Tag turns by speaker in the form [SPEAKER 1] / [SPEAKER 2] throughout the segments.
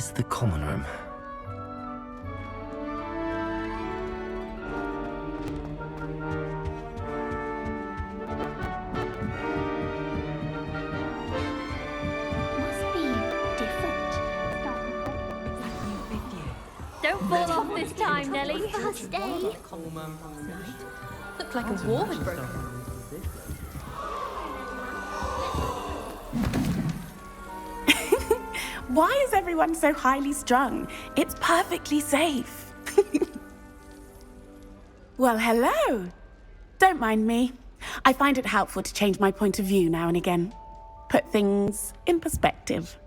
[SPEAKER 1] Where's the common room?
[SPEAKER 2] Must be different. Don't fall off this time, Nelly. First day.
[SPEAKER 3] Looked like a war had broken out.
[SPEAKER 4] Why is everyone so highly strung? It's perfectly safe. Well, hello. Don't mind me. I find it helpful to change my point of view now and again. Put things in perspective.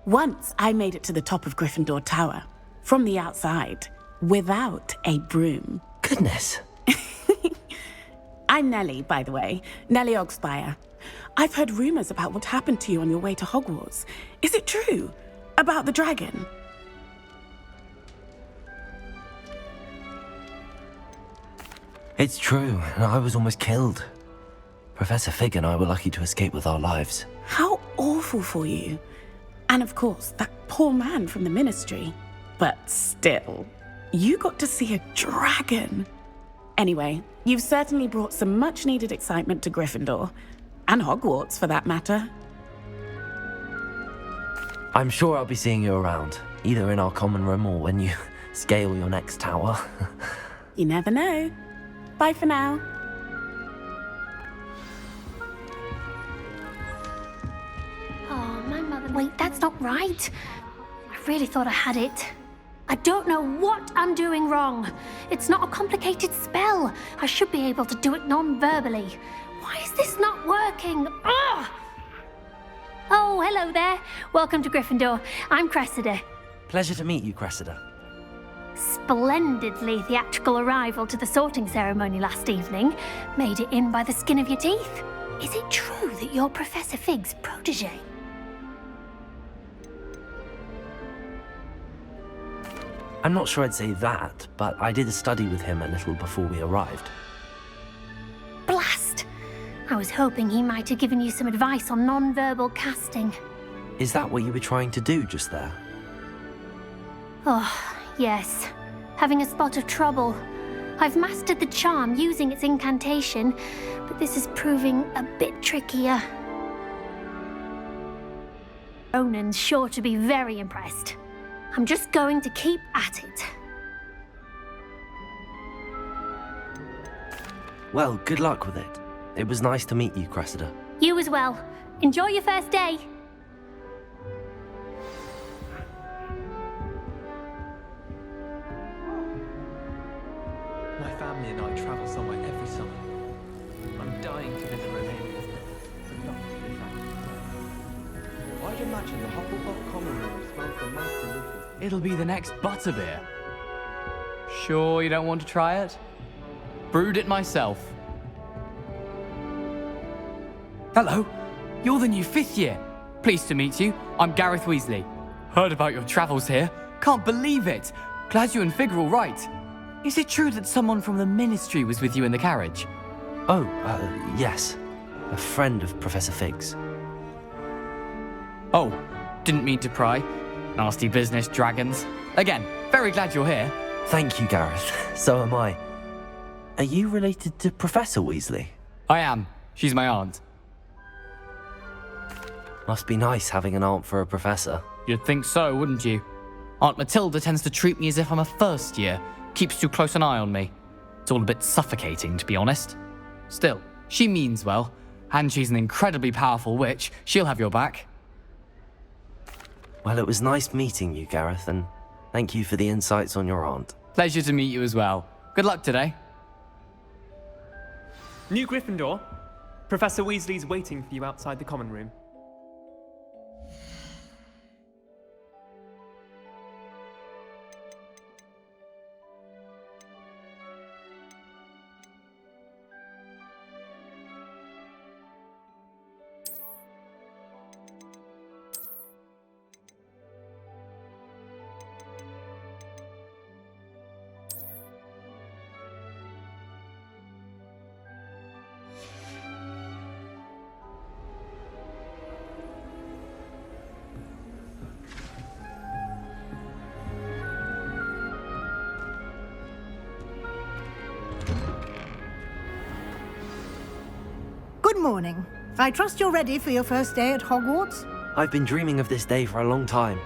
[SPEAKER 4] Once I made it to the top of Gryffindor Tower, from the outside, without a broom.
[SPEAKER 1] Goodness.
[SPEAKER 4] I'm Nellie, by the way. Nellie Ogspire. I've heard rumors about what happened to you on your way to Hogwarts. Is it true? About the dragon?
[SPEAKER 1] It's true. I was almost killed. Professor Fig and I were lucky to escape with our lives.
[SPEAKER 4] How awful for you. And of course, that poor man from the Ministry. But still, you got to see a dragon. Anyway, you've certainly brought some much-needed excitement to Gryffindor. And Hogwarts, for that matter.
[SPEAKER 1] I'm sure I'll be seeing you around, either in our common room or when you scale your next tower.
[SPEAKER 4] You never know. Bye for now.
[SPEAKER 2] Oh, my mother. Wait, that's not right. I really thought I had it. I don't know what I'm doing wrong. It's not a complicated spell. I should be able to do it non-verbally. Why is this not working? Ugh! Oh, hello there. Welcome to Gryffindor. I'm Cressida.
[SPEAKER 1] Pleasure to meet you, Cressida.
[SPEAKER 2] Splendidly theatrical arrival to the sorting ceremony last evening. Made it in by the skin of your teeth. Is it true that you're Professor Fig's protege?
[SPEAKER 1] I'm not sure I'd say that, but I did study with him a little before we arrived.
[SPEAKER 2] Blast! I was hoping he might have given you some advice on non-verbal casting.
[SPEAKER 1] Is that what you were trying to do just there?
[SPEAKER 2] Oh, yes. Having a spot of trouble. I've mastered the charm using its incantation, but this is proving a bit trickier. Ronan's sure to be very impressed. I'm just going to keep at it.
[SPEAKER 1] Well, good luck with it. It was nice to meet you, Cressida.
[SPEAKER 2] You as well. Enjoy your first day.
[SPEAKER 5] My family and I travel somewhere every summer. I'm dying to visit Romania. I'd imagine the Hufflepuff common room smells the most delicious.
[SPEAKER 6] It'll be the next butterbeer. Sure you don't want to try it? Brewed it myself. Hello, you're the new 5th year. Pleased to meet you. I'm Gareth Weasley. Heard about your travels here. Can't believe it. Glad you and Fig are all right. Is it true that someone from the Ministry was with you in the carriage?
[SPEAKER 1] Oh, yes. A friend of Professor Fig's.
[SPEAKER 6] Oh, didn't mean to pry. Nasty business, dragons. Again, very glad you're here.
[SPEAKER 1] Thank you, Gareth. So am I. Are you related to Professor Weasley?
[SPEAKER 6] I am. She's my aunt.
[SPEAKER 1] Must be nice having an aunt for a professor.
[SPEAKER 6] You'd think so, wouldn't you? Aunt Matilda tends to treat me as if I'm a first year. Keeps too close an eye on me. It's all a bit suffocating, to be honest. Still, she means well. And she's an incredibly powerful witch. She'll have your back.
[SPEAKER 1] Well, it was nice meeting you, Gareth, and thank you for the insights on your aunt.
[SPEAKER 6] Pleasure to meet you as well. Good luck today.
[SPEAKER 5] New Gryffindor. Professor Weasley's waiting for you outside the common room.
[SPEAKER 3] Good morning. I trust you're ready for your first day at Hogwarts?
[SPEAKER 1] I've been dreaming of this day for a long time.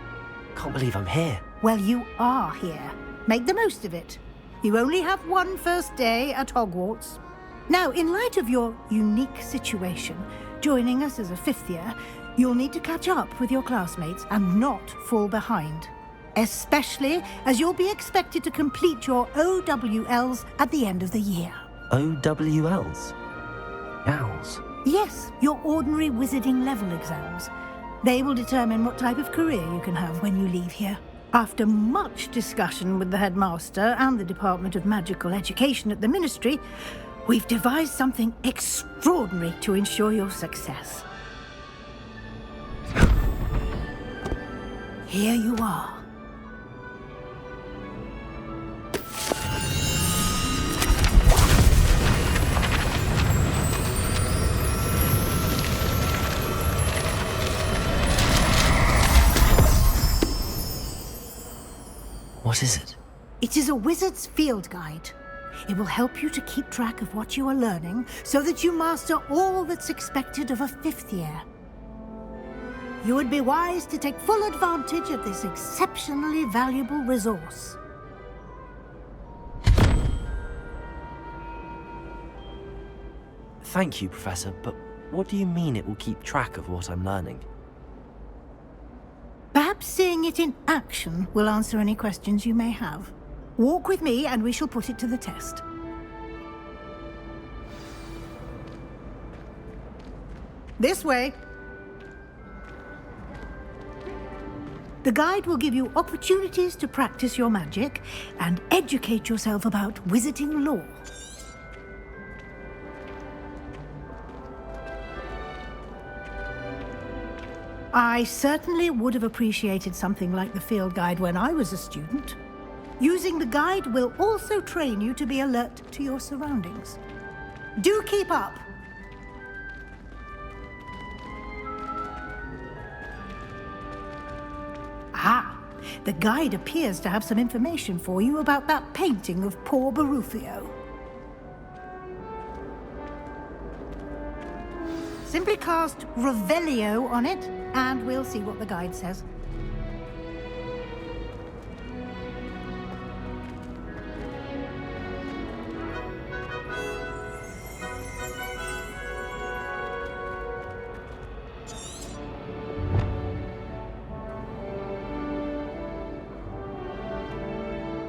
[SPEAKER 1] Can't believe I'm here.
[SPEAKER 3] Well, you are here. Make the most of it. You only have one first day at Hogwarts. Now, in light of your unique situation, joining us as a fifth year, you'll need to catch up with your classmates and not fall behind. Especially as you'll be expected to complete your OWLs at the end of the year.
[SPEAKER 1] OWLs? Owls?
[SPEAKER 3] Yes, your ordinary wizarding level exams. They will determine what type of career you can have when you leave here. After much discussion with the headmaster and the Department of Magical Education at the Ministry, we've devised something extraordinary to ensure your success. Here you are.
[SPEAKER 1] What is it?
[SPEAKER 3] It is a wizard's field guide. It will help you to keep track of what you are learning so that you master all that's expected of a fifth year. You would be wise to take full advantage of this exceptionally valuable resource.
[SPEAKER 1] Thank you, Professor, but what do you mean it will keep track of what I'm learning?
[SPEAKER 3] Perhaps seeing it in action will answer any questions you may have. Walk with me and we shall put it to the test. This way. The guide will give you opportunities to practice your magic and educate yourself about wizarding lore. I certainly would have appreciated something like the field guide when I was a student. Using the guide will also train you to be alert to your surroundings. Do keep up! Ah, the guide appears to have some information for you about that painting of poor Barufio. Simply cast Revelio on it, and we'll see what the guide says.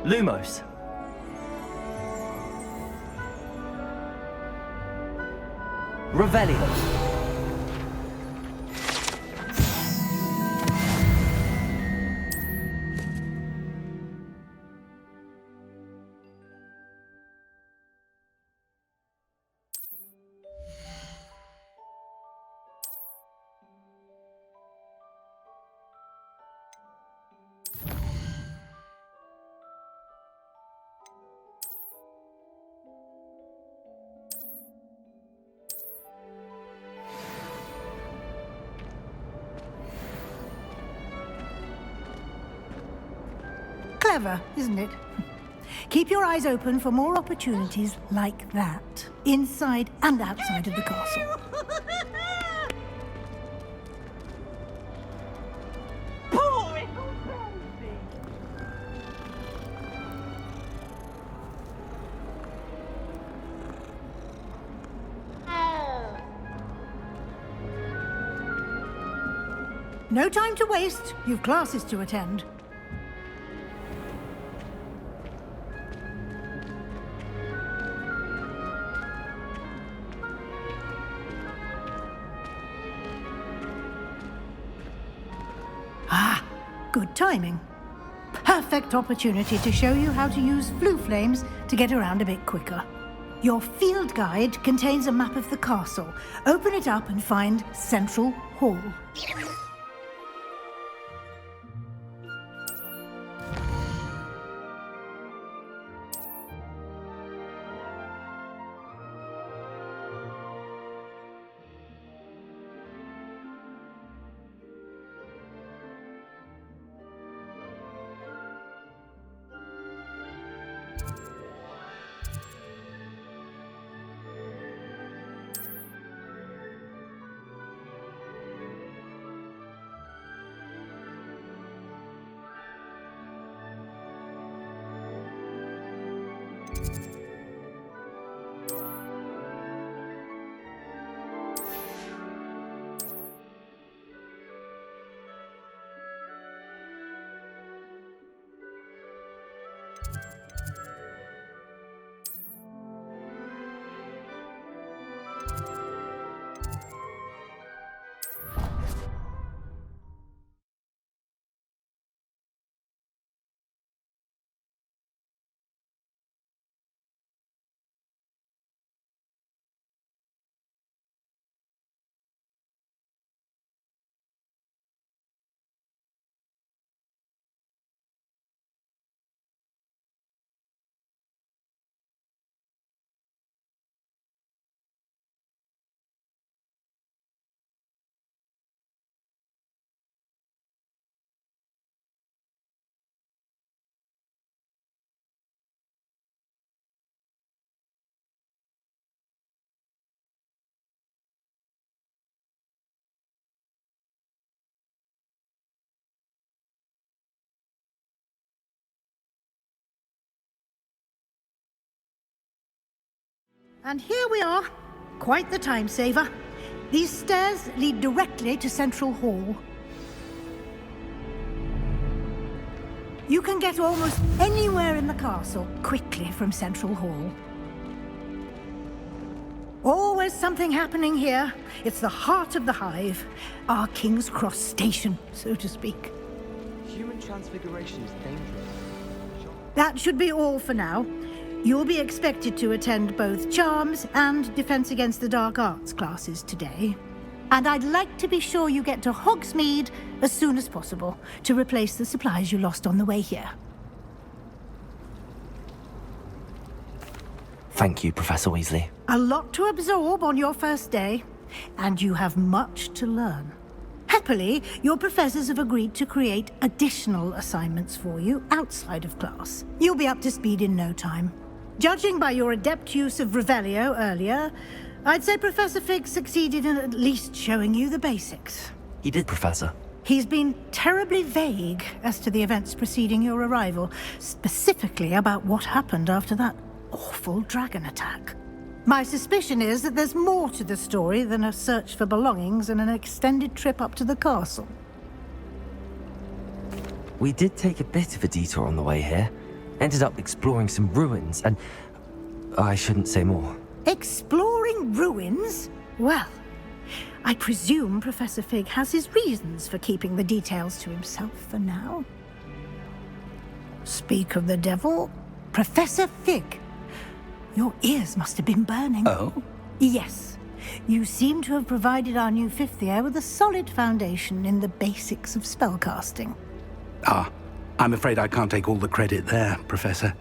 [SPEAKER 1] Lumos. Revelio.
[SPEAKER 3] Clever, isn't it? Keep your eyes open for more opportunities like that, inside and outside of the castle. No time to waste. You've classes to attend. Good timing. Perfect opportunity to show you how to use flue flames to get around a bit quicker. Your field guide contains a map of the castle. Open it up and find Central Hall. And here we are. Quite the time saver. These stairs lead directly to Central Hall. You can get almost anywhere in the castle quickly from Central Hall. Always something happening here. It's the heart of the Hive. Our King's Cross station, so to speak.
[SPEAKER 5] Human transfiguration is dangerous.
[SPEAKER 3] That should be all for now. You'll be expected to attend both Charms and Defense Against the Dark Arts classes today. And I'd like to be sure you get to Hogsmeade as soon as possible to replace the supplies you lost on the way here.
[SPEAKER 1] Thank you, Professor Weasley.
[SPEAKER 3] A lot to absorb on your first day, and you have much to learn. Happily, your professors have agreed to create additional assignments for you outside of class. You'll be up to speed in no time. Judging by your adept use of Revelio earlier, I'd say Professor Fig succeeded in at least showing you the basics.
[SPEAKER 1] He did, Professor.
[SPEAKER 3] He's been terribly vague as to the events preceding your arrival, specifically about what happened after that awful dragon attack. My suspicion is that there's more to the story than a search for belongings and an extended trip up to the castle.
[SPEAKER 1] We did take a bit of a detour on the way here. Ended up exploring some ruins, and I shouldn't say more.
[SPEAKER 3] Exploring ruins? Well, I presume Professor Fig has his reasons for keeping the details to himself for now. Speak of the devil, Professor Fig. Your ears must have been burning.
[SPEAKER 1] Oh?
[SPEAKER 3] Yes. You seem to have provided our new fifth year with a solid foundation in the basics of spellcasting.
[SPEAKER 7] Ah, I'm afraid I can't take all the credit there, Professor.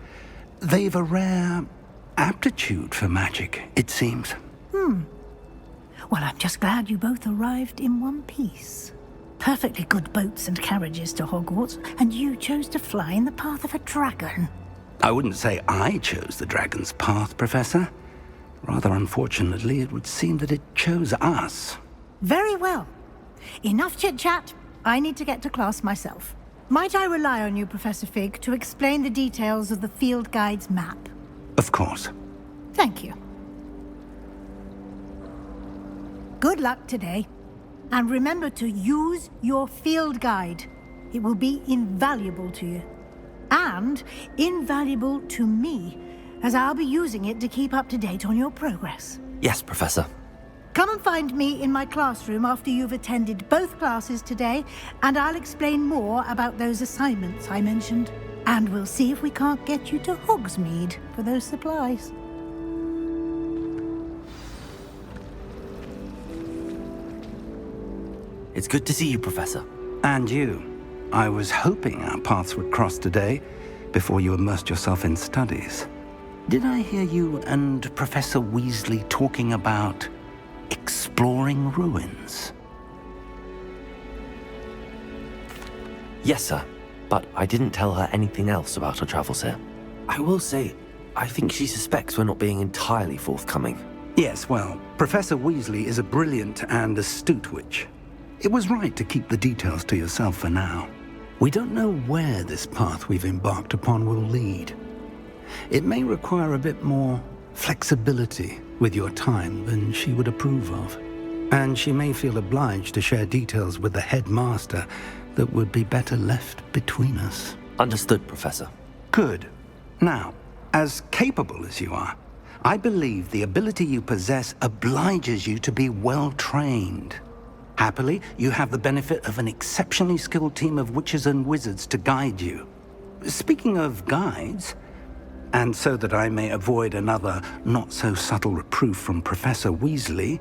[SPEAKER 7] They've a rare aptitude for magic, it seems.
[SPEAKER 3] Well, I'm just glad you both arrived in one piece. Perfectly good boats and carriages to Hogwarts, and you chose to fly in the path of a dragon.
[SPEAKER 7] I wouldn't say I chose the dragon's path, Professor. Rather unfortunately, it would seem that it chose us.
[SPEAKER 3] Very well. Enough chit-chat. I need to get to class myself. Might I rely on you, Professor Fig, to explain the details of the field guide's map?
[SPEAKER 7] Of course.
[SPEAKER 3] Thank you. Good luck today. And remember to use your field guide. It will be invaluable to you. And invaluable to me, as I'll be using it to keep up to date on your progress.
[SPEAKER 1] Yes, Professor.
[SPEAKER 3] Come and find me in my classroom after you've attended both classes today, and I'll explain more about those assignments I mentioned. And we'll see if we can't get you to Hogsmeade for those supplies.
[SPEAKER 1] It's good to see you, Professor.
[SPEAKER 7] And you. I was hoping our paths would cross today, before you immersed yourself in studies. Did I hear you and Professor Weasley talking about exploring ruins?
[SPEAKER 1] Yes, sir. But I didn't tell her anything else about her travels here. I will say, I think she suspects we're not being entirely forthcoming.
[SPEAKER 7] Yes, well, Professor Weasley is a brilliant and astute witch. It was right to keep the details to yourself for now. We don't know where this path we've embarked upon will lead. It may require a bit more flexibility with your time than she would approve of. And she may feel obliged to share details with the headmaster that would be better left between us.
[SPEAKER 1] Understood, Professor.
[SPEAKER 7] Good. Now, as capable as you are, I believe the ability you possess obliges you to be well trained. Happily, you have the benefit of an exceptionally skilled team of witches and wizards to guide you. Speaking of guides, and so that I may avoid another not-so-subtle reproof from Professor Weasley,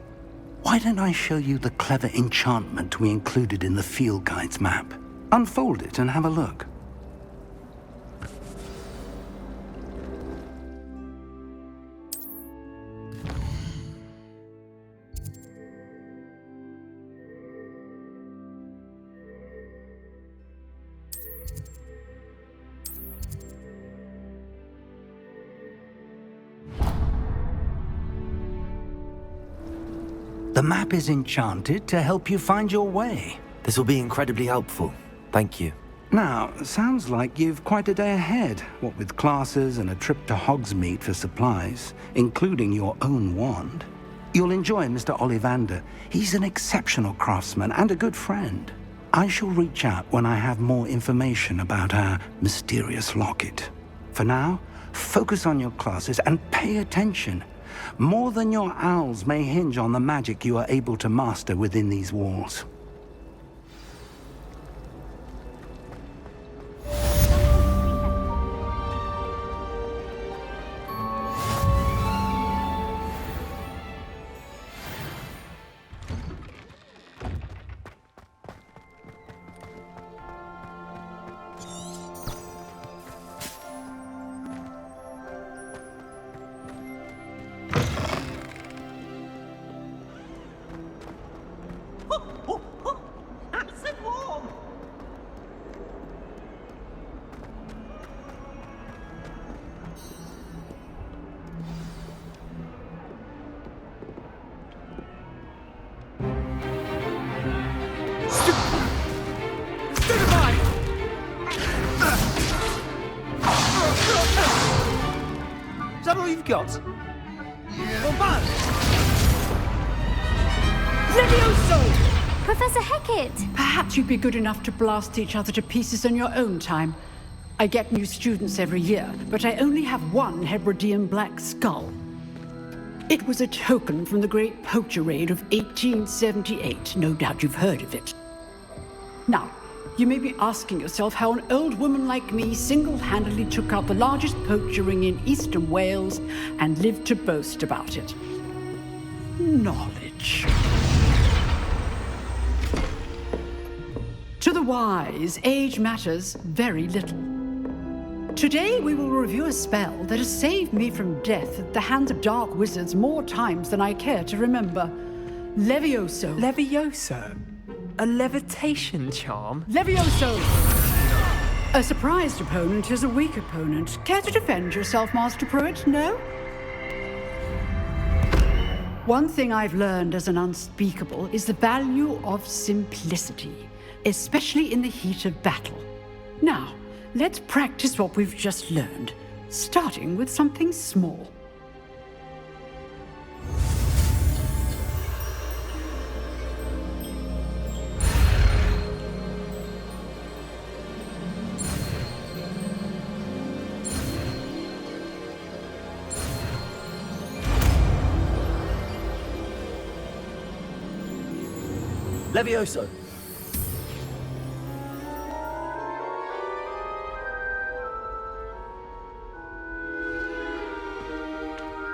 [SPEAKER 7] why don't I show you the clever enchantment we included in the field guide's map? Unfold it and have a look. The map is enchanted to help you find your way.
[SPEAKER 1] This will be incredibly helpful. Thank you.
[SPEAKER 7] Now, sounds like you've quite a day ahead, what with classes and a trip to Hogsmeade for supplies, including your own wand. You'll enjoy Mr. Ollivander. He's an exceptional craftsman and a good friend. I shall reach out when I have more information about our mysterious locket. For now, focus on your classes and pay attention. More than your owls may hinge on the magic you are able to master within these walls.
[SPEAKER 5] Is that all you've got?
[SPEAKER 8] Levioso!
[SPEAKER 2] Professor Hecat!
[SPEAKER 8] Perhaps you'd be good enough to blast each other to pieces in your own time. I get new students every year, but I only have one Hebridean black skull. It was a token from the Great Poacher Raid of 1878. No doubt you've heard of it. Now, you may be asking yourself how an old woman like me single-handedly took out the largest poacher ring in eastern Wales and lived to boast about it. Knowledge. To the wise, age matters very little. Today we will review a spell that has saved me from death at the hands of dark wizards more times than I care to remember. Levioso.
[SPEAKER 5] Levioso? A levitation charm?
[SPEAKER 8] Levioso! A surprised opponent is a weak opponent. Care to defend yourself, Master Pruitt? No? One thing I've learned as an unspeakable is the value of simplicity, especially in the heat of battle. Now, let's practice what we've just learned, starting with something small.
[SPEAKER 1] Levioso!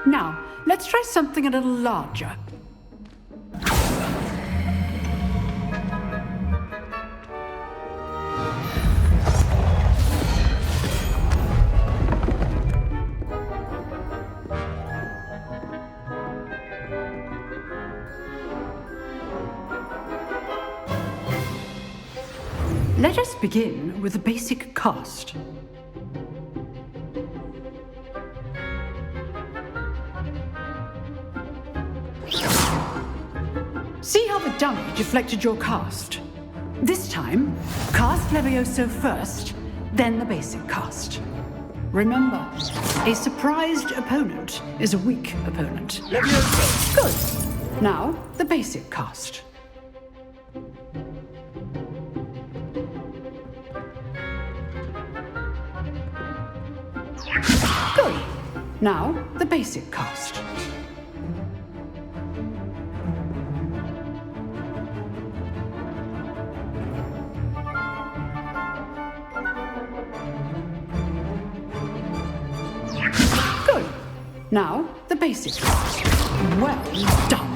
[SPEAKER 8] Now, let's try something a little larger. Let us begin with the basic cast. See how the dummy deflected your cast? This time, cast Levioso first, then the basic cast. Remember, a surprised opponent is a weak opponent. Good. Now, the basic cast. Good. Now, the basic cast. Good. Now, the basic cast. Well done.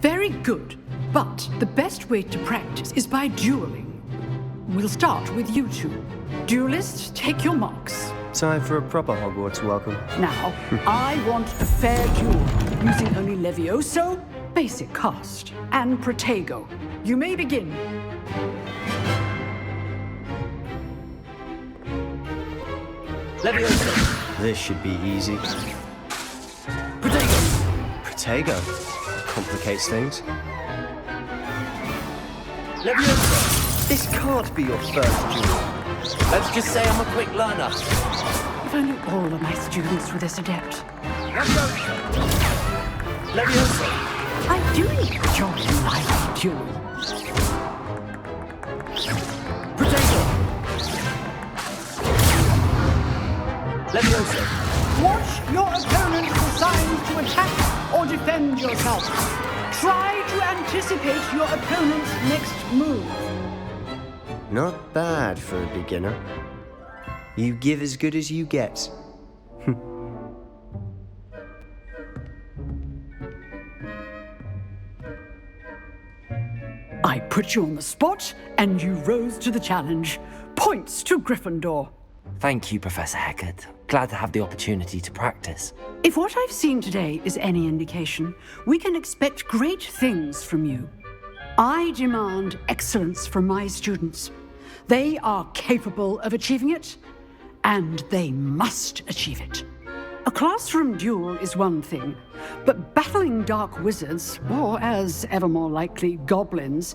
[SPEAKER 8] Very good. But the best way to practice is by dueling. We'll start with you two. Duelists, take your marks.
[SPEAKER 9] Time for a proper Hogwarts welcome.
[SPEAKER 8] Now, I want a fair duel, using only Levioso, basic cast, and Protego. You may begin.
[SPEAKER 9] Levioso. This should be easy.
[SPEAKER 6] Protego!
[SPEAKER 9] Protego. Complicates things.
[SPEAKER 6] Leviosa!
[SPEAKER 9] This can't be your first duel.
[SPEAKER 1] Let's just say I'm a quick learner.
[SPEAKER 8] If only all of my students were this adept.
[SPEAKER 6] Leviosa!
[SPEAKER 8] I do enjoy my duel.
[SPEAKER 6] Protego! Leviosa!
[SPEAKER 8] Watch your opponent decide to attack or defend yourself. Try to anticipate your opponent's next move.
[SPEAKER 9] Not bad for a beginner. You give as good as you get.
[SPEAKER 8] I put you on the spot, and you rose to the challenge. Points to Gryffindor.
[SPEAKER 1] Thank you, Professor Hecat. Glad to have the opportunity to practice.
[SPEAKER 8] If what I've seen today is any indication, we can expect great things from you. I demand excellence from my students. They are capable of achieving it, and they must achieve it. A classroom duel is one thing, but battling dark wizards, or as ever more likely, goblins,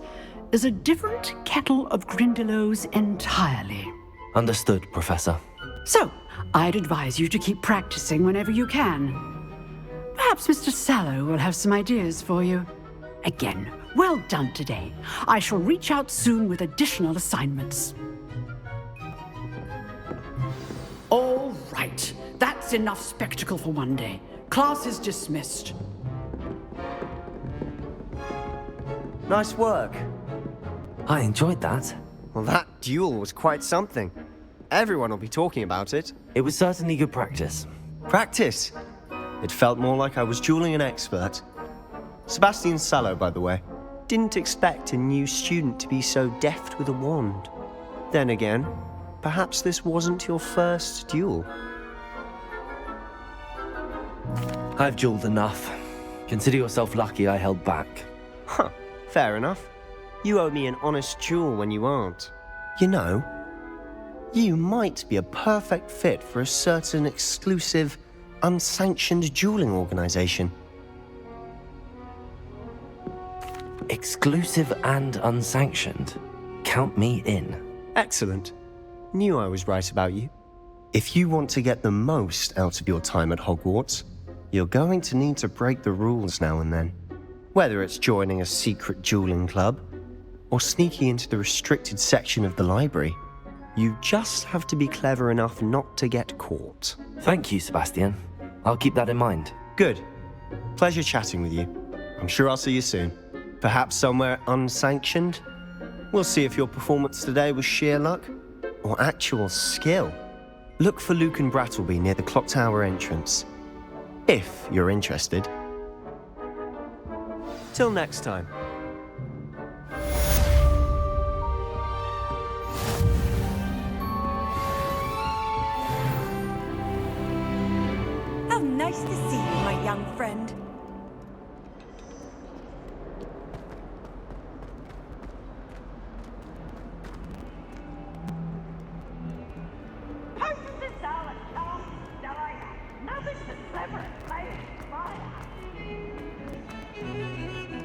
[SPEAKER 8] is a different kettle of Grindylows entirely.
[SPEAKER 1] Understood, Professor.
[SPEAKER 8] So, I'd advise you to keep practicing whenever you can. Perhaps Mr. Sallow will have some ideas for you. Again, well done today. I shall reach out soon with additional assignments. All right. That's enough spectacle for one day. Class is dismissed.
[SPEAKER 9] Nice work.
[SPEAKER 1] I enjoyed that.
[SPEAKER 9] Well, that duel was quite something. Everyone will be talking about it.
[SPEAKER 1] It was certainly good practice.
[SPEAKER 9] Practice? It felt more like I was dueling an expert. Sebastian Sallow, by the way. Didn't expect a new student to be so deft with a wand. Then again, perhaps this wasn't your first duel.
[SPEAKER 1] I've dueled enough. Consider yourself lucky I held back.
[SPEAKER 9] Huh, fair enough. You owe me an honest duel when you aren't. You know, you might be a perfect fit for a certain exclusive, unsanctioned dueling organization.
[SPEAKER 1] Exclusive and unsanctioned. Count me in.
[SPEAKER 9] Excellent. Knew I was right about you. If you want to get the most out of your time at Hogwarts, you're going to need to break the rules now and then. Whether it's joining a secret dueling club, or sneaking into the restricted section of the library, you just have to be clever enough not to get caught.
[SPEAKER 1] Thank you, Sebastian. I'll keep that in mind.
[SPEAKER 9] Good. Pleasure chatting with you. I'm sure I'll see you soon. Perhaps somewhere unsanctioned? We'll see if your performance today was sheer luck or actual skill. Look for Luke and Brattleby near the clock tower entrance, if you're interested. Till next time.
[SPEAKER 10] How nice to see you, my young friend.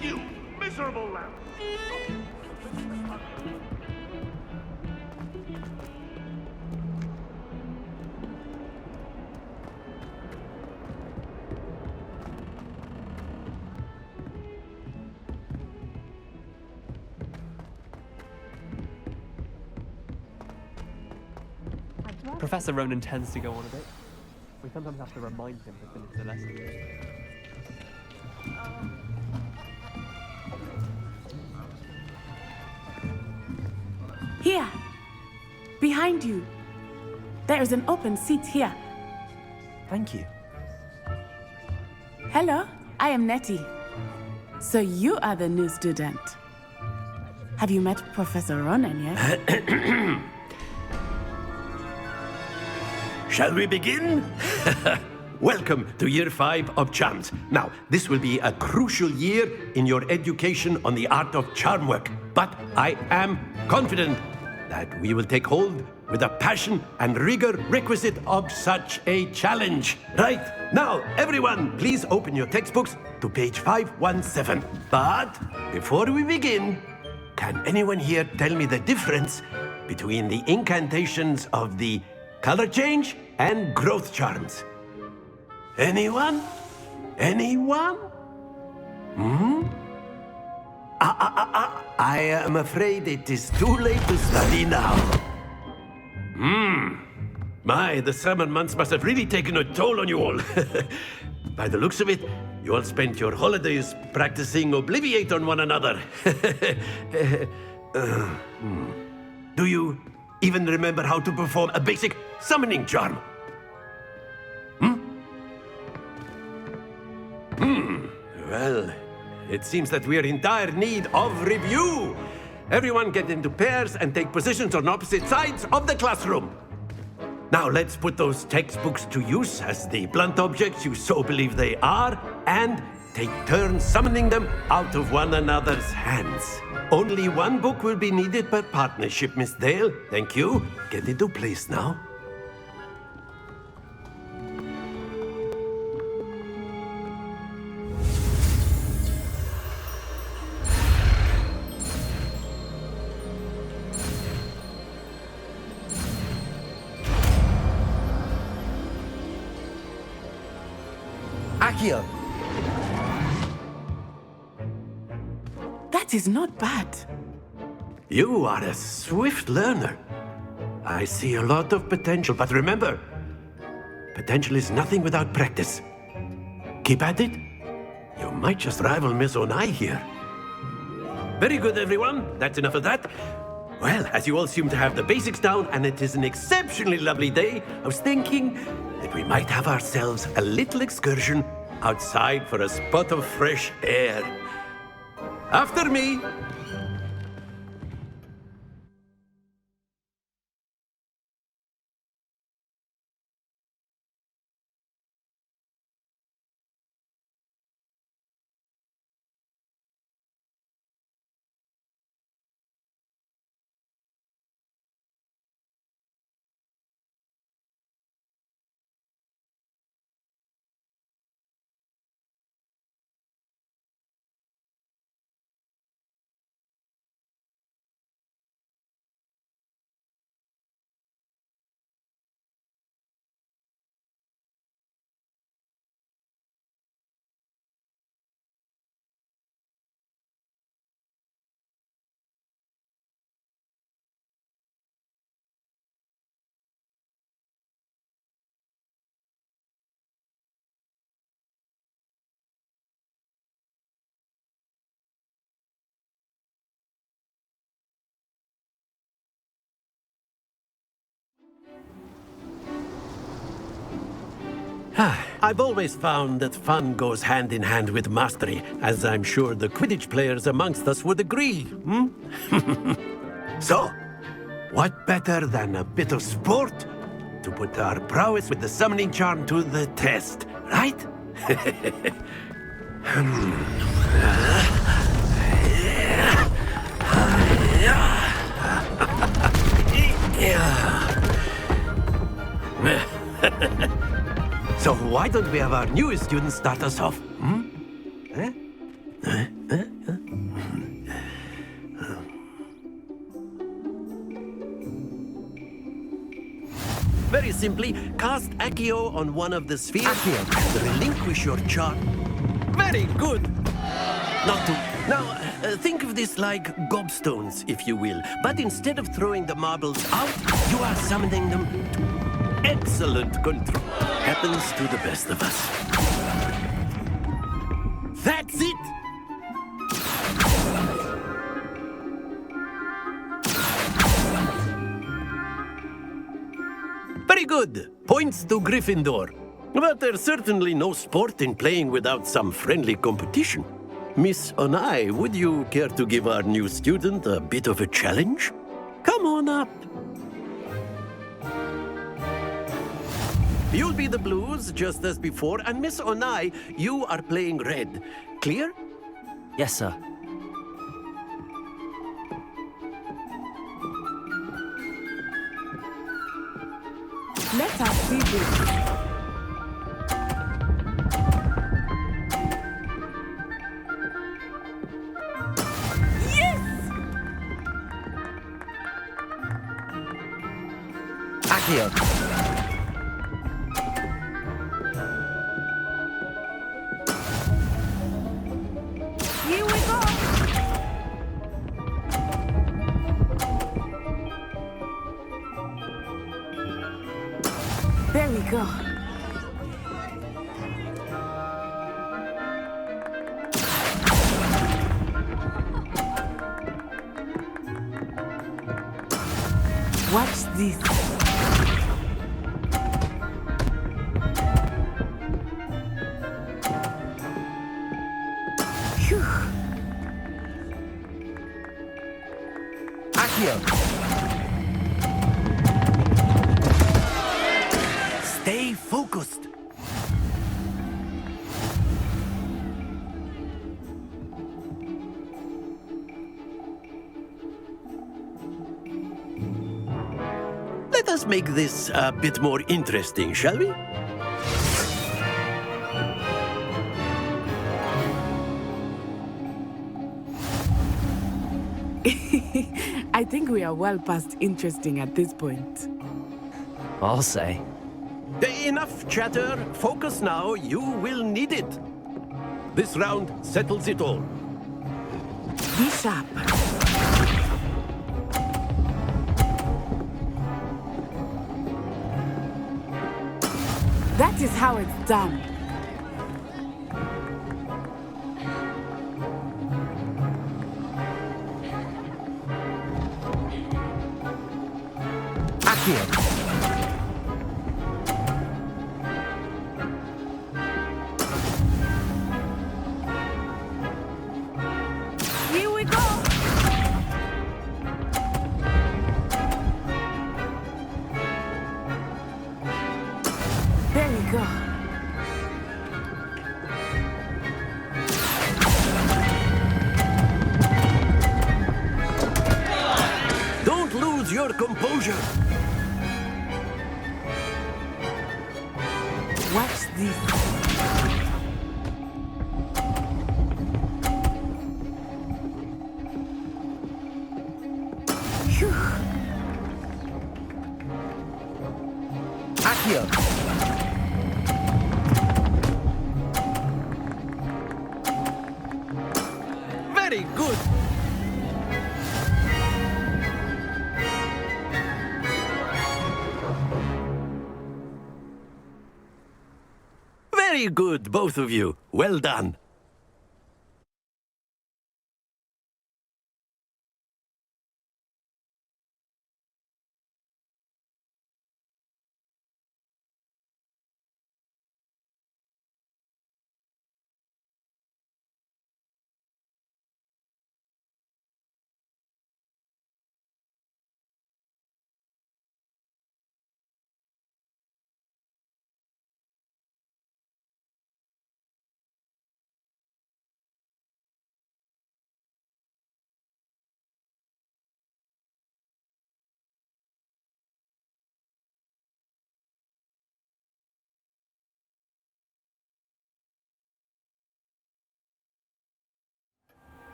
[SPEAKER 11] You miserable lamb!
[SPEAKER 5] Professor Ronan tends to go on a bit. We sometimes have to remind him to finish the lesson.
[SPEAKER 4] Here, behind you. There is an open seat here.
[SPEAKER 1] Thank you.
[SPEAKER 4] Hello, I am Nettie. So you are the new student. Have you met Professor Ronan yet?
[SPEAKER 11] Shall we begin? Welcome to Year 5 of Charms. Now, this will be a crucial year in your education on the art of charm work. But I am confident that we will take hold with the passion and rigor requisite of such a challenge. Right, now, everyone, please open your textbooks to page 517. But before we begin, can anyone here tell me the difference between the incantations of the color change and growth charms? Anyone? Anyone? I am afraid it is too late to study now. My, the summer months must have really taken a toll on you all. By the looks of it, you all spent your holidays practicing Obliviate on one another. Do you even remember how to perform a basic summoning charm? Well, it seems that we are in dire need of review. Everyone get into pairs and take positions on opposite sides of the classroom. Now let's put those textbooks to use as the blunt objects you so believe they are, and take turns summoning them out of one another's hands. Only one book will be needed per partnership, Miss Dale. Thank you. Get into place now.
[SPEAKER 1] Accio!
[SPEAKER 4] That is not bad.
[SPEAKER 11] You are a swift learner. I see a lot of potential, but remember, potential is nothing without practice. Keep at it. You might just rival Miss Onai here. Very good, everyone. That's enough of that. Well, as you all seem to have the basics down, and it is an exceptionally lovely day, I was thinking that we might have ourselves a little excursion outside for a spot of fresh air. After me. I've always found that fun goes hand in hand with mastery, as I'm sure the Quidditch players amongst us would agree. So, what better than a bit of sport to put our prowess with the summoning charm to the test, right? So why don't we have our newest student start us off? Very simply, cast Accio on one of the spheres and relinquish your charm. Very good! Now, think of this like gobstones, if you will. But instead of throwing the marbles out, you are summoning them to Excellent control. Happens to the best of us. That's it! Very good. Points to Gryffindor. But there's certainly no sport in playing without some friendly competition. Miss Onai, would you care to give our new student a bit of a challenge? Come on up. You'll be the blues, just as before, and Miss Onai, you are playing red. Clear?
[SPEAKER 1] Yes, sir.
[SPEAKER 4] Let us see this.
[SPEAKER 1] Accio.
[SPEAKER 3] Here we go.
[SPEAKER 4] There we go. Watch this. Phew.
[SPEAKER 1] Accio.
[SPEAKER 11] Stay focused. Let us make this a bit more interesting, shall we?
[SPEAKER 4] I think we are well past interesting at this point.
[SPEAKER 1] I'll say.
[SPEAKER 11] Enough chatter. Focus now. You will need it. This round settles it all.
[SPEAKER 4] Be sharp. That is how it's done.
[SPEAKER 1] Accio.
[SPEAKER 3] Here we go.
[SPEAKER 4] There we go.
[SPEAKER 11] Don't lose your composure.
[SPEAKER 4] Watch this. Phew.
[SPEAKER 1] Accio.
[SPEAKER 11] Very good. Very good, both of you. Well done.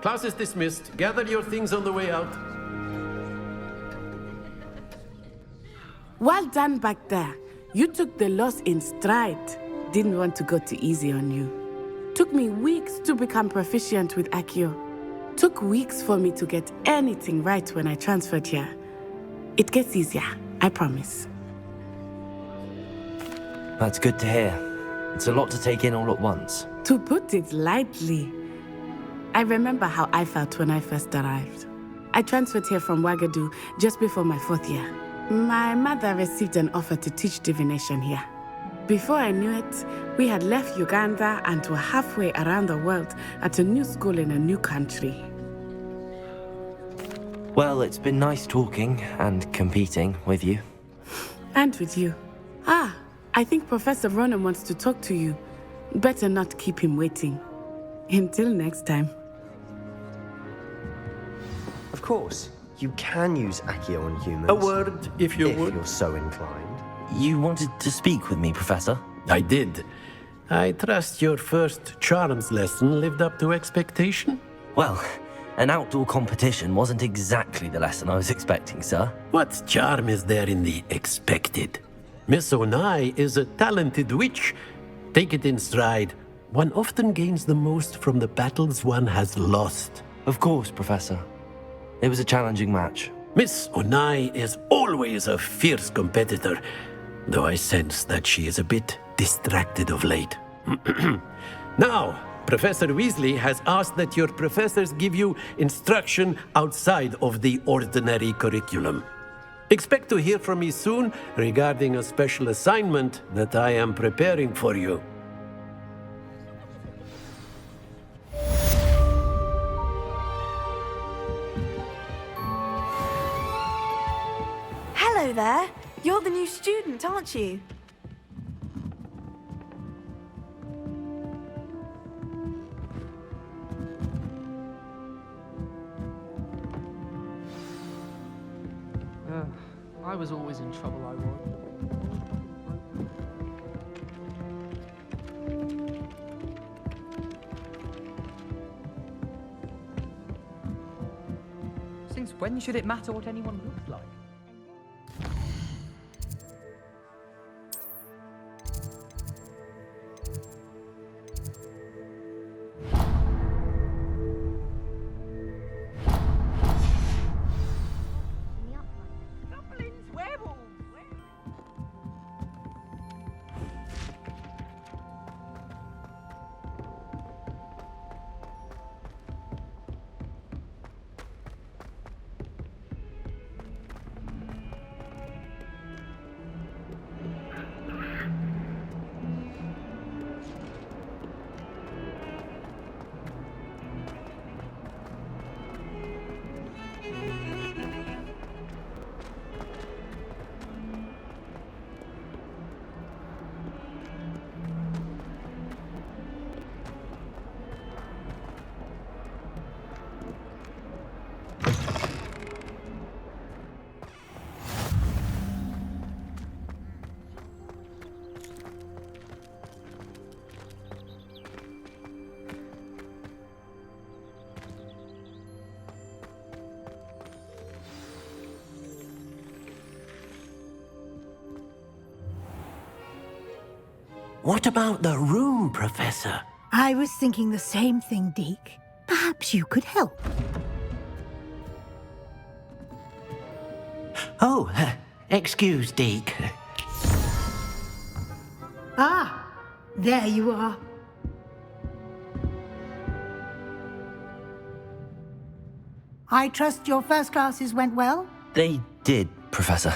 [SPEAKER 11] Class is dismissed. Gather your things on the way out.
[SPEAKER 4] Well done back there. You took the loss in stride. Didn't want to go too easy on you. Took me weeks to become proficient with Accio. Took weeks for me to get anything right when I transferred here. It gets easier, I promise.
[SPEAKER 1] That's good to hear. It's a lot to take in all at once.
[SPEAKER 4] To put it lightly, I remember how I felt when I first arrived. I transferred here from Wagadu just before my 4th year. My mother received an offer to teach divination here. Before I knew it, we had left Uganda and were halfway around the world at a new school in a new country.
[SPEAKER 1] Well, it's been nice talking and competing with you.
[SPEAKER 4] And with you. Ah, I think Professor Ronan wants to talk to you. Better not keep him waiting. Until next time.
[SPEAKER 9] Of course, you can use Accio on humans.
[SPEAKER 11] A word, if you would.
[SPEAKER 9] If you're so inclined.
[SPEAKER 1] You wanted to speak with me, Professor?
[SPEAKER 11] I did. I trust your first charms lesson lived up to expectation?
[SPEAKER 1] Well, an outdoor competition wasn't exactly the lesson I was expecting, sir.
[SPEAKER 11] What charm is there in the expected? Miss Onai is a talented witch. Take it in stride. One often gains the most from the battles one has lost.
[SPEAKER 1] Of course, Professor. It was a challenging match.
[SPEAKER 11] Miss Onai is always a fierce competitor, though I sense that she is a bit distracted of late. Now, Professor Weasley has asked that your professors give you instruction outside of the ordinary curriculum. Expect to hear from me soon regarding a special assignment that I am preparing for you.
[SPEAKER 10] Hello there. You're the new student, aren't you?
[SPEAKER 5] I was always in trouble, I was. Since when should it matter what anyone looks like?
[SPEAKER 11] What about the room, Professor?
[SPEAKER 3] I was thinking the same thing, Deke. Perhaps you could help.
[SPEAKER 11] Oh, excuse, Deke.
[SPEAKER 3] Ah, there you are. I trust your first classes went well?
[SPEAKER 1] They did, Professor.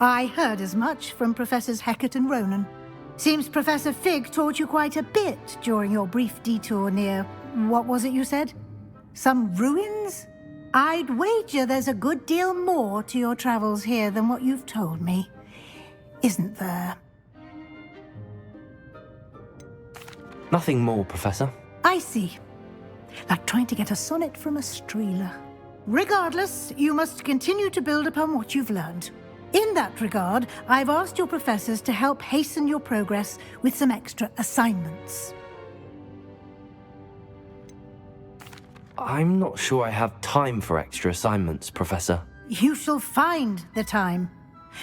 [SPEAKER 3] I heard as much from Professors Hecat and Ronan. Seems Professor Fig taught you quite a bit during your brief detour near... what was it you said? Some ruins? I'd wager there's a good deal more to your travels here than what you've told me. Isn't there?
[SPEAKER 1] Nothing more, Professor.
[SPEAKER 3] I see. Like trying to get a sonnet from a streeler. Regardless, you must continue to build upon what you've learned. In that regard, I've asked your professors to help hasten your progress with some extra assignments.
[SPEAKER 1] I'm not sure I have time for extra assignments, Professor.
[SPEAKER 3] You shall find the time.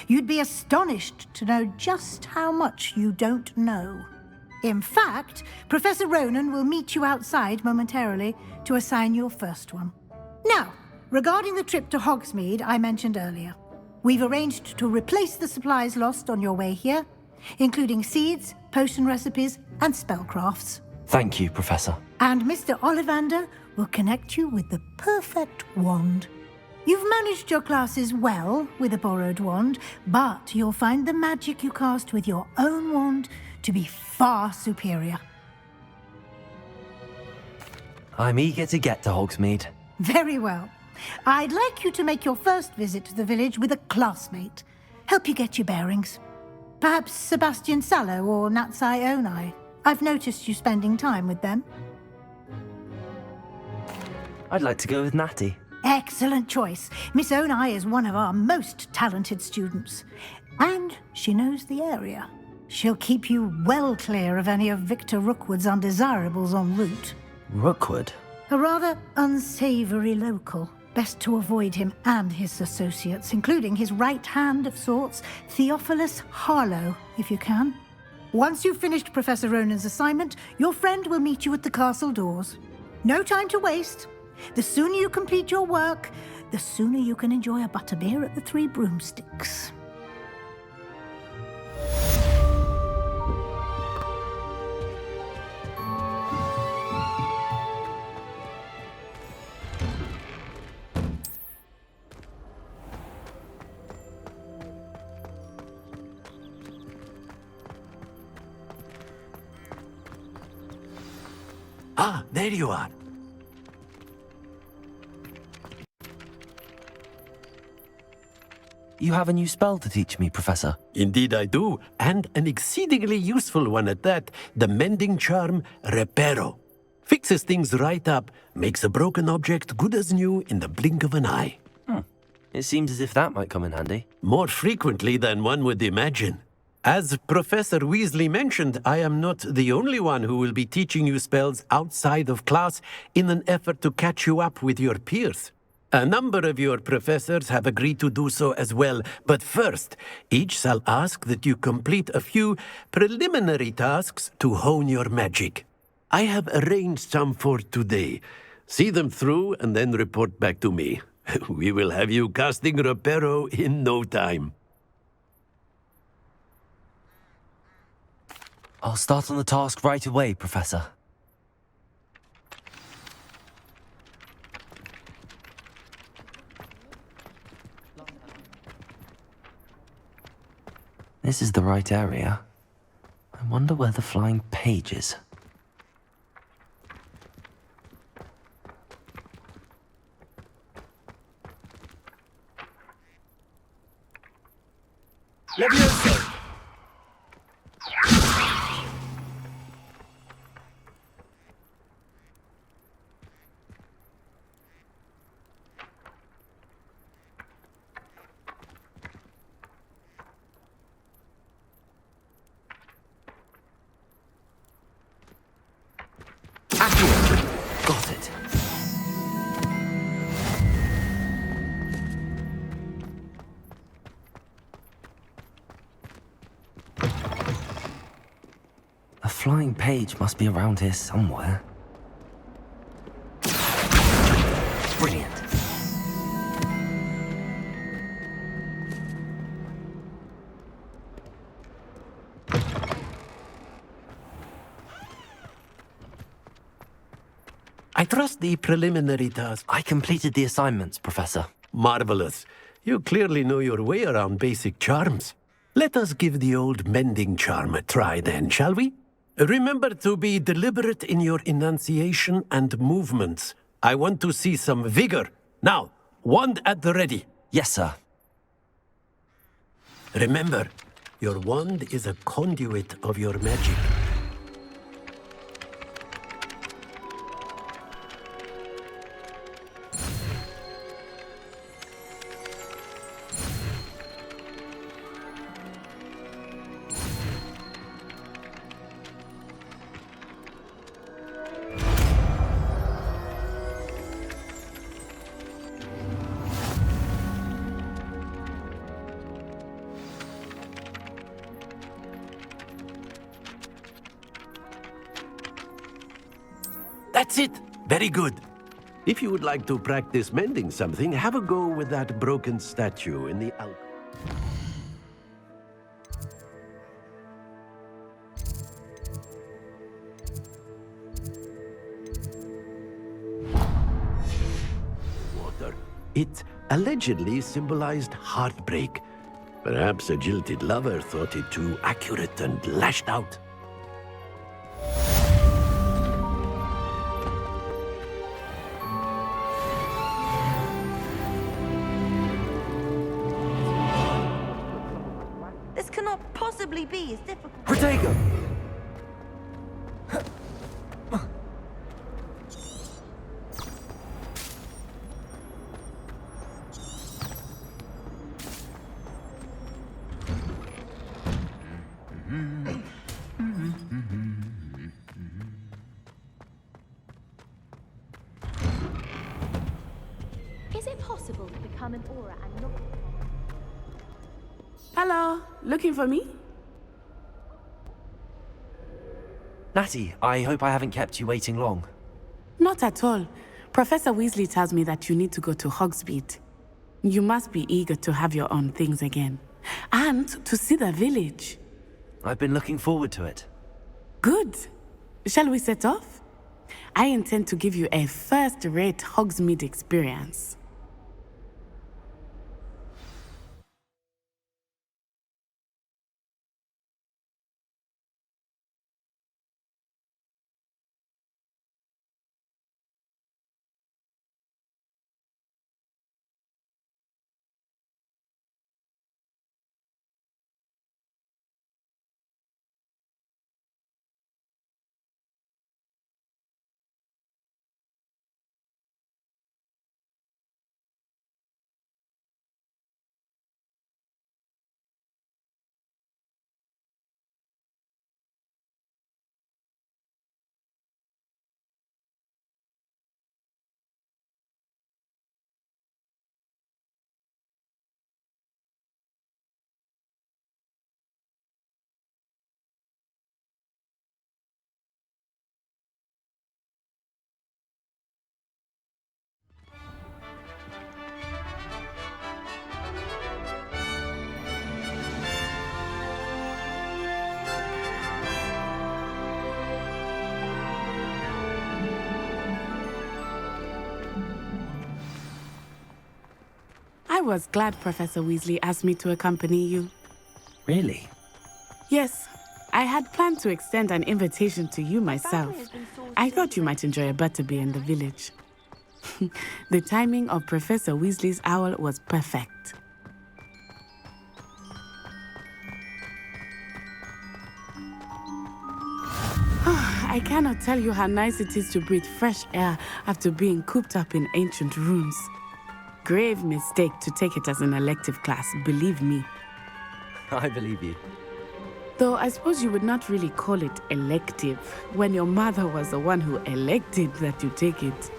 [SPEAKER 3] You'd be astonished to know just how much you don't know. In fact, Professor Ronan will meet you outside momentarily to assign your first one. Now, regarding the trip to Hogsmeade I mentioned earlier, we've arranged to replace the supplies lost on your way here including seeds, potion recipes, and spellcrafts.
[SPEAKER 1] Thank you, Professor.
[SPEAKER 3] And Mr. Ollivander will connect you with the perfect wand. You've managed your classes well with a borrowed wand, but you'll find the magic you cast with your own wand to be far superior.
[SPEAKER 1] I'm eager to get to Hogsmeade.
[SPEAKER 3] Very well. I'd like you to make your first visit to the village with a classmate. Help you get your bearings. Perhaps Sebastian Sallow or Natsai Onai. I've noticed you spending time with them.
[SPEAKER 1] I'd like to go with Natty.
[SPEAKER 3] Excellent choice. Miss Onai is one of our most talented students. And she knows the area. She'll keep you well clear of any of Victor Rookwood's undesirables en route.
[SPEAKER 1] Rookwood?
[SPEAKER 3] A rather unsavory local. Best to avoid him and his associates, including his right hand of sorts, Theophilus Harlow, if you can. Once you've finished Professor Ronan's assignment, your friend will meet you at the castle doors. No time to waste. The sooner you complete your work, the sooner you can enjoy a butterbeer at the Three Broomsticks.
[SPEAKER 11] Ah, there you are.
[SPEAKER 1] You have a new spell to teach me, Professor.
[SPEAKER 11] Indeed I do, and an exceedingly useful one at that, the mending charm Reparo. Fixes things right up, makes a broken object good as new in the blink of an eye.
[SPEAKER 1] It seems as if that might come in handy.
[SPEAKER 11] More frequently than one would imagine. As Professor Weasley mentioned, I am not the only one who will be teaching you spells outside of class in an effort to catch you up with your peers. A number of your professors have agreed to do so as well, but first, each shall ask that you complete a few preliminary tasks to hone your magic. I have arranged some for today. See them through and then report back to me. We will have you casting Reparo in no time.
[SPEAKER 1] I'll start on the task right away, Professor. This is the right area. I wonder where the flying page is.
[SPEAKER 11] Leviosa!
[SPEAKER 1] Got it. A flying page must be around here somewhere. Brilliant.
[SPEAKER 11] I trust the preliminary task.
[SPEAKER 1] I completed the assignments, Professor.
[SPEAKER 11] Marvelous. You clearly know your way around basic charms. Let us give the old mending charm a try then, shall we? Remember to be deliberate in your enunciation and movements. I want to see some vigor. Now, wand at the ready.
[SPEAKER 1] Yes, sir.
[SPEAKER 11] Remember, your wand is a conduit of your magic. That's it. Very good. If you would like to practice mending something, have a go with that broken statue in the alcove. It allegedly symbolized heartbreak. Perhaps a jilted lover thought it too accurate and lashed out.
[SPEAKER 10] This cannot possibly be as difficult.
[SPEAKER 1] Protego!
[SPEAKER 12] Is it possible to become an aura and not...
[SPEAKER 4] Hello, looking for me?
[SPEAKER 1] Natty, I hope I haven't kept you waiting long.
[SPEAKER 4] Not at all. Professor Weasley tells me that you need to go to Hogsmeade. You must be eager to have your own things again. And to see the village.
[SPEAKER 1] I've been looking forward to it.
[SPEAKER 4] Good. Shall we set off? I intend to give you a first-rate Hogsmeade experience. I was glad Professor Weasley asked me to accompany you.
[SPEAKER 1] Really?
[SPEAKER 4] Yes, I had planned to extend an invitation to you myself. I thought you might enjoy a butterbeer in the village. The timing of Professor Weasley's owl was perfect. I cannot tell you how nice it is to breathe fresh air after being cooped up in ancient rooms. Grave mistake to take it as an elective class, believe me.
[SPEAKER 1] I believe you.
[SPEAKER 4] Though I suppose you would not really call it elective when your mother was the one who elected that you take it.